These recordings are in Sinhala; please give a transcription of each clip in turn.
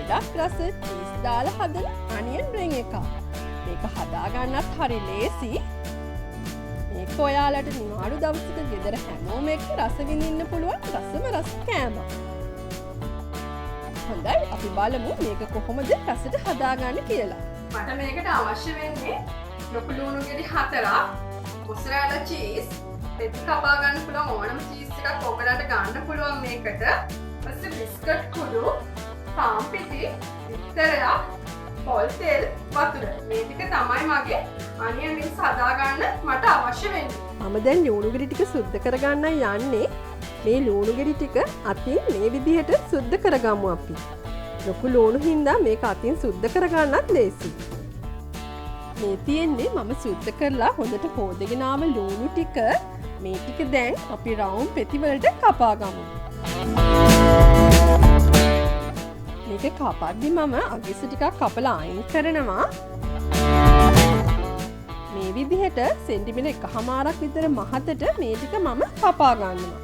ගොඩක් රස චීස් දාලා හදන අනියන් රින් එකක්. මේක හදාගන්නත් හරි ලේසි. මේක ඔයාලට නිවාඩු දවසක ගෙදර හැමෝම එක්ක රස විඳින්න පුළුවන් රසම රස කෑමක්. හොඳයි අපි බලමු මේක කොහොමද රසට හදාගන්නේ කියලා. මට මේකට අවශ්‍ය වෙන්නේ ලොකු ලුණු ගෙඩි 4ක්, මොසරෙලා චීස්, පෙති කපා ගන්න පුළුවන් ඕනම චීස් එකක් ඔබලට ගන්න පුළුවන් මේකට. ඊපස්සේ බිස්කට් කුඩු, පාන් පිටි, බිත්තරයක්, පොල් තෙල්, වතුර. මේ ටික තමයි මගේ අනියන් රින්ග්ස් හදාගන්න මට අවශ්‍ය වෙන්නේ. මම දැන් ලුණු ගෙඩි ටික සුද්ධ කරගන්නයි යන්නේ. මේ ලුණු ගෙඩි ටික අතින් මේ විදිහට සුද්ධ කරගමු අපි. ලොකු ලුණු හින්දා මේක අතින් සුද්ධ කරගන්නත් ලේසි. මේ තියෙන්නේ මම සුද්ධ කරලා හොඳට හොදගෙන ආව ලුණු ටික. මේ ටික දැන් අපි රවුම් පෙති වලට කපා ගමු. මේක කපද්දි මම අගිස ටිකක් කපලා අයින් කරනවා. මේ විදිහට සෙන්ටිමීටර් 1.5ක් විතර මහතට මේ ටික මම කපා ගන්නවා.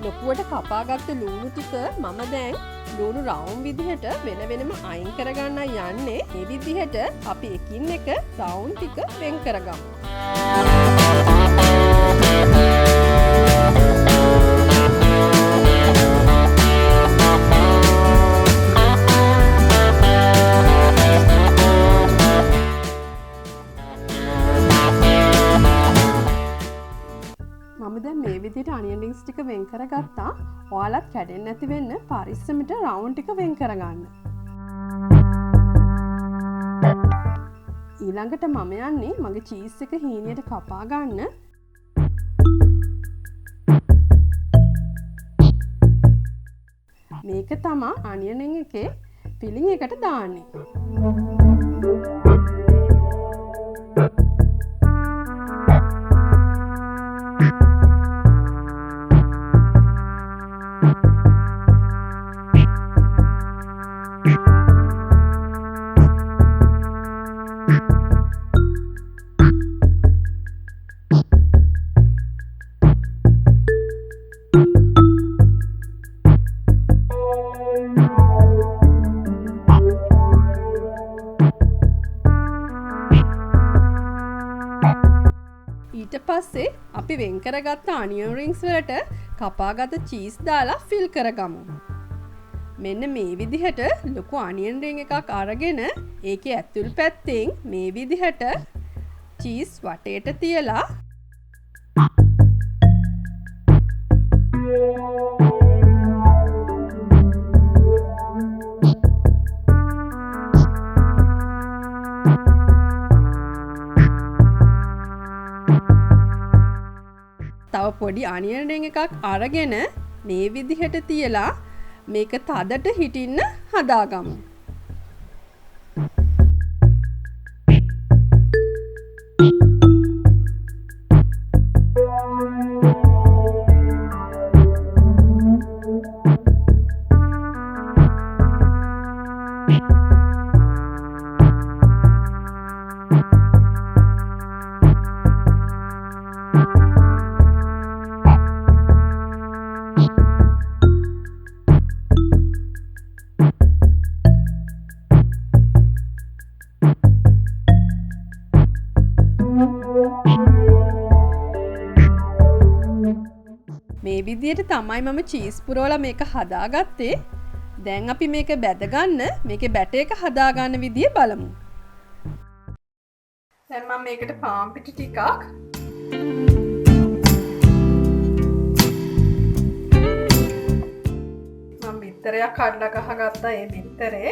ලොකුවට කපාගත්ත ලුණු ටික මම දැන් ලුණු රවුම් විදිහට වෙන වෙනම අයින් කරගන්න යන්නේ. මේ විදිහට අපි එකින් එක රවුම් ටික වෙන් කරගමු. මම දැන් මේ විදිහට අනියන් රින්ග්ස් ටික වෙන් කරගත්තා. ඔයාලත් කැඩෙන්නේ නැති වෙන්න පරිස්සමට රවුම් ටික වෙන් කරගන්න. ඊළඟට මම යන්නේ මගේ චීස් එක හීනියට කපා ගන්න. මේක තමයි අනියන් රින්ග් එකේ ෆිලිං එකට දාන්නේ. ඊට පස්සේ අපි වෙන් කරගත්ත අනියන් රින්ග්ස් වලට කපාගත චීස් දාලා ෆිල් කරගමු. මෙන්න මේ විදිහට ලොකු අනියන් රින්ග් එකක් අරගෙන ඒකේ ඇතුල් පැත්තෙන් මේ විදිහට චීස් වටේට තියලා තව පොඩි අනියන් රින්ග් එකක් අරගෙන මේ විදිහට තියලා මේක තදට හිටින්න හදාගමු. මේ විදිහට තමයි මම චීස් පුරවලා මේක හදාගත්තේ. දැන් අපි මේක බැදගන්න මේකේ බැටර් එක හදාගන්න විදිය බලමු. දැන් මම මේකට පාන් පිටි ටිකක් මම බිත්තරයක් කඩලා ගහගත්තා. ඒ බිත්තරේ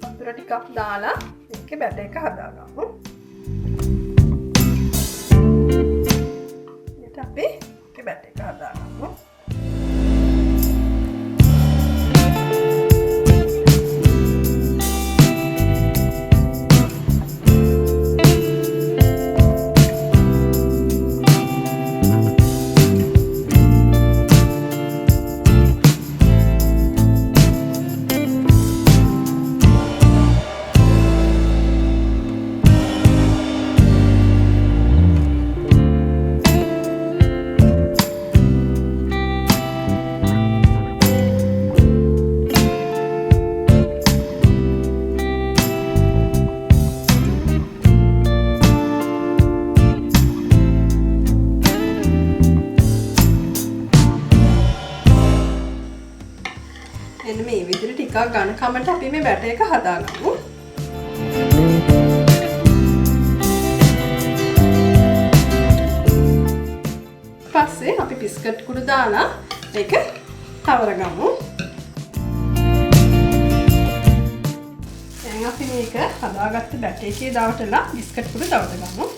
වතුර ටිකක් දාලා මේකේ බැටර් එක හදාගමු. අපි බැටර් එක හදාගමු. ටිකක් ඝනකමට අපි මේ බැටර් එක හදාගමු. පස්සේ අපි බිස්කට් කුඩු දාලා මේක තවරගමු. දැන් අපි මේක හදාගත්ත බැටර් එකේ දාවටලා බිස්කට් කුඩු තවරගමු.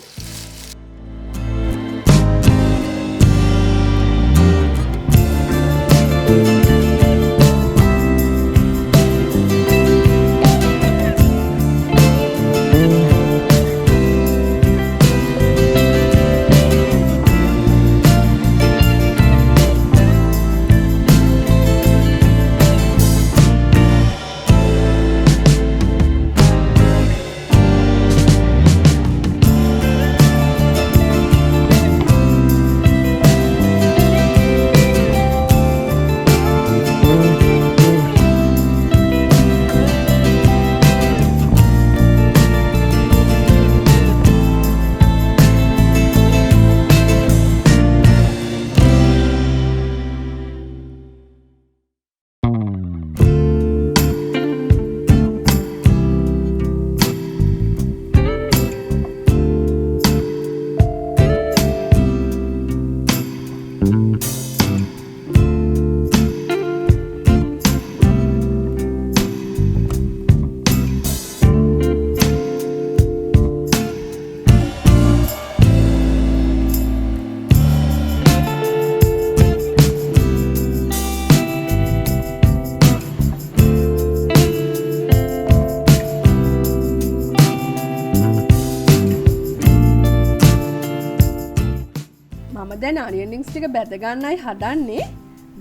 දැන් අනියන් රින්ග්ස් ටික බැද ගන්නයි හදන්නේ.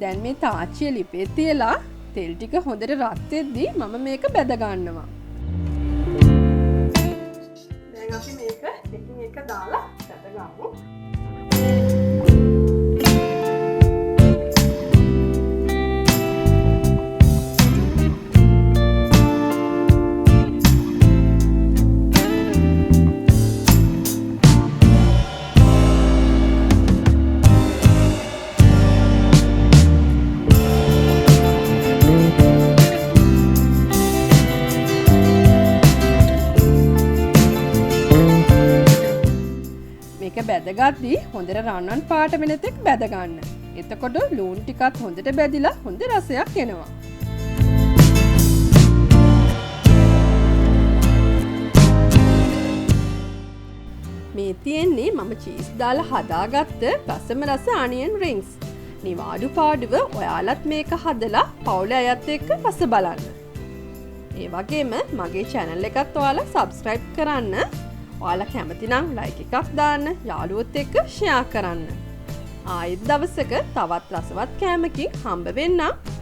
දැන් මේ තාච්චිය ලිපේ තියලා තෙල් ටික හොඳට රත් වෙද්දී මම මේක බැද ගන්නවා. දැන් අපි මේක එකින් එක දාලා බැද ගමු. බැදගද්දී හොඳට රන්වන් පාට වෙන තෙක් බැද ගන්න. එතකොට ලූණු ටිකත් හොඳට බැදිලා හොඳ රසයක් එනවා. මේ තියෙන්නේ මම චීස් දාලා හදාගත්ත රසම රස අනියන් රින්ග්ස්. නිවාඩු පාඩුව ඔයාලත් මේක හදලා පවුලේ අයත් එක්ක රස බලන්න. ඒ වගේම මගේ channel එකත් ඔයාලා subscribe කරන්න. ඔයාලා කැමති නම් like එකක් දාන්න, යාළුවොත් එක්ක share කරන්න. ආයෙත් දවසක තවත් රසවත් කෑමකින් හම්බ වෙන්නම්.